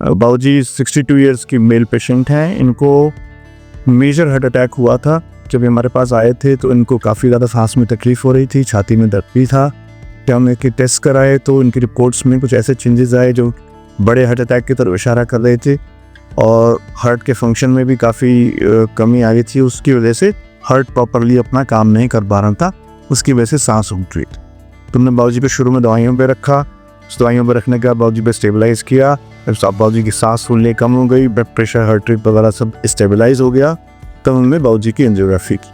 बाबूजी 62 इयर्स की male patient हैं। इनको मेजर हार्ट अटैक हुआ था। जब ये हमारे पास आए थे तो इनको काफ़ी ज़्यादा सांस में तकलीफ़ हो रही थी, छाती में दर्द भी था। जब हमने इनके टेस्ट कराए तो इनकी रिपोर्ट्स में कुछ ऐसे चेंजेस आए जो बड़े हार्ट अटैक की तरफ इशारा कर रहे थे, और हार्ट के फंक्शन में भी काफ़ी कमी आ गई थी। उसकी वजह से हार्ट प्रॉपरली अपना काम नहीं कर पा रहा था, उसकी वजह से सांस रुक रही थी। तुमने बाबूजी पे शुरू में दवाइयों पे रखा, उस दवाइयों पे रखने के बाद बाबूजी पे स्टेबलाइज़ किया। जब बाबूजी की सांस फूलने कम हो गई, ब्लड प्रेशर, हार्ट रेट वगैरह सब स्टेबलाइज हो गया, तब हमने बाबूजी की एंजियोग्राफी की।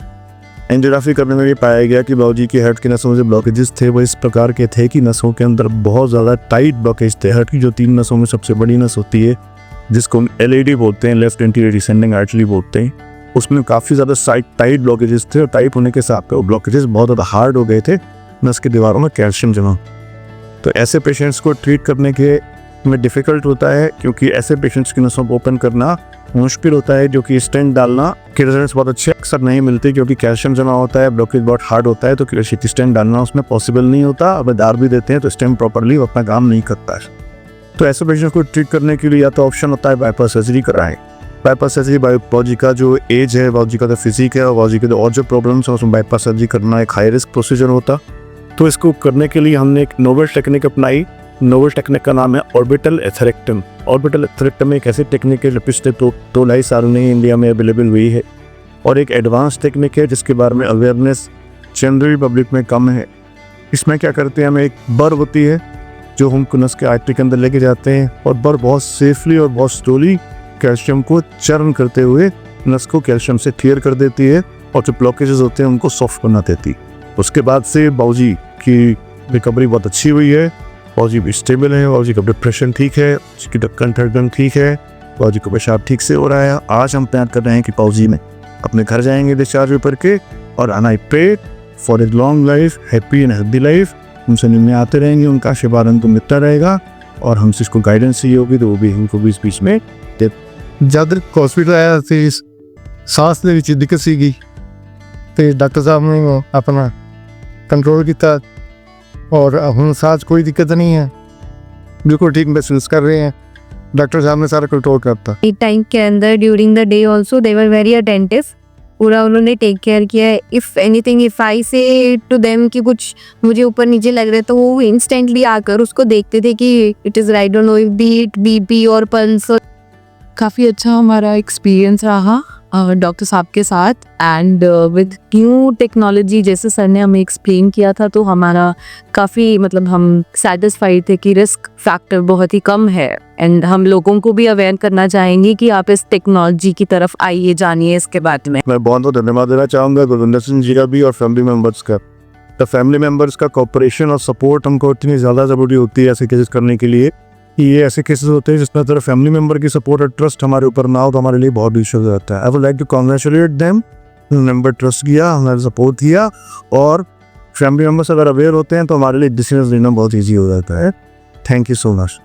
एंजियोग्राफी करने में भी पाया गया कि बाबूजी के हार्ट की नसों में जो ब्लॉकेजेस थे वो इस प्रकार के थे कि नसों के अंदर बहुत ज़्यादा टाइट ब्लॉकेज थे। हार्ट की जो 3 नसों में सबसे बड़ी नस होती है, जिसको हम LAD बोलते हैं, लेफ्ट एंटीरियर डिसेंडिंग आर्टरी बोलते हैं, उसमें काफ़ी ज़्यादा टाइट ब्लॉकेजेस थे, और टाइट होने के साथ वो ब्लॉकेजेस बहुत ज़्यादा हार्ड हो गए थे, नस की दीवारों में कैल्शियम जमा। तो ऐसे पेशेंट्स को ट्रीट करने के में डिफ़िकल्ट होता है, क्योंकि ऐसे पेशेंट्स की नसों को ओपन करना मुश्किल होता है, जो कि स्टेंट डालना के रिजल्ट्स बहुत अच्छे अक्सर नहीं मिलते, क्योंकि कैल्शियम जमा होता है, ब्लॉकेज बहुत हार्ड होता है, तो स्टेंट डालना उसमें पॉसिबल नहीं होता। अब दार भी देते हैं तो स्टेंट प्रॉपरली अपना काम नहीं करता है। तो ऐसे पेशेंट्स को ट्रीट करने के लिए या तो ऑप्शन होता है बाईपास सर्जरी कराएं। बाईपास सर्जरी बाबूजी का जो एज है, बाबूजी का जो फिजिक है, और बाबूजी के और जो प्रॉब्लम्स हैं, उसमें बाईपास सर्जरी करना एक हाई रिस्क प्रोसीजर होता। तो इसको करने के लिए हमने एक नोवेल टेक्निक अपनाई। नोवेल टेक्निक का नाम है ऑर्बिटल एथेरेक्टम। ऑर्बिटल एथेरेक्टम एक ऐसी टेक्निक है जो पिछले 2-2.5 साल में इंडिया में अवेलेबल हुई है, और एक एडवांस टेक्निक है जिसके बारे में अवेयरनेस जनरल पब्लिक में कम है। इसमें क्या करते हैं, हमें एक बर होती है जो हम नस के आर्टरी के अंदर लेके जाते हैं, और बर बहुत सेफली और बहुत स्लोली कैल्शियम को चर्न करते हुए नस को कैल्शियम से क्लियर कर देती है, और जो ब्लॉकेजेस होते हैं उनको सॉफ्ट बना देती। उसके बाद से बाबूजी की रिकवरी बहुत अच्छी हुई है। बाबूजी भी स्टेबल है, बाबूजी का ब्लड प्रेशर ठीक है, उसकी ढक्कन धड़कन ठीक है, बाबूजी को पेशाब ठीक से हो रहा है। आज हम प्लान कर रहे हैं कि बाबूजी में अपने घर जाएंगे डिस्चार्ज पेपर के, और I pray for a long life, happy and healthy life. उनसे मिलने आते रहेंगे, उनका आशीर्वाद हमको मिलता रहेगा, और हमसे इसको गाइडेंस चाहिए होगी तो वो भी हमको बीच में दे। जब हॉस्पिटल आया तो सांस ਦੇ ਵਿੱਚ ਦਿੱਕਤ ਸੀਗੀ, ਤੇ ਡਾਕਟਰ ਸਾਹਿਬ ਨੇ ਆਪਣਾ कंट्रोल किया, और हम सांस कोई दिक्कत नहीं है, बिल्कुल ठीक महसूस कर रहे हैं। डॉक्टर साहब ने सारा कंट्रोल करता। टाइम के अंदर during the day also they were very attentive, पूरा उन्होंने टेक केयर किया है। इफ़ एनीथिंग, इफ़ आई से टू देम कि कुछ मुझे ऊपर नीचे लग रहा है, तो वो इंस्टेंटली आकर उसको देखते थे कि इट इज़ राइट और नो, बीट BP और पल्स। काफ़ी अच्छा हमारा एक्सपीरियंस रहा डॉक्टर साहब के साथ, एंड विद न्यू टेक्नोलॉजी जैसे सर ने हमें एक्सप्लेन किया था, तो हमारा काफ़ी मतलब हम सेटिस्फाइड थे कि रिस्क फैक्टर बहुत ही कम है। एंड हम लोगों को भी अवेयर करना चाहेंगे कि आप इस टेक्नोलॉजी की तरफ आइए, जानिए इसके बारे में। मैं बहुत धन्यवाद देना चाहूँगा गुरविंदर सिंह जी का भी, और फैमिली मेम्बर्स का। तो फैमिली मेम्बर्स का कोऑपरेशन और सपोर्ट हमको इतनी ज़्यादा ज़रूरी होती है ऐसे केसेस करने के लिए, कि ये ऐसे केसेस होते हैं जिसमें तरह फैमिली मेम्बर की सपोर्ट और ट्रस्ट हमारे ऊपर ना हो तो हमारे लिए बहुत इशू हो जाता है। I would like to congratulate them, member trust किया, हमारा सपोर्ट किया, और फैमिली मेम्बर्स अगर अवेयर होते हैं तो हमारे लिए डिसीजन लेना बहुत ईजी हो जाता है। Thank you so much.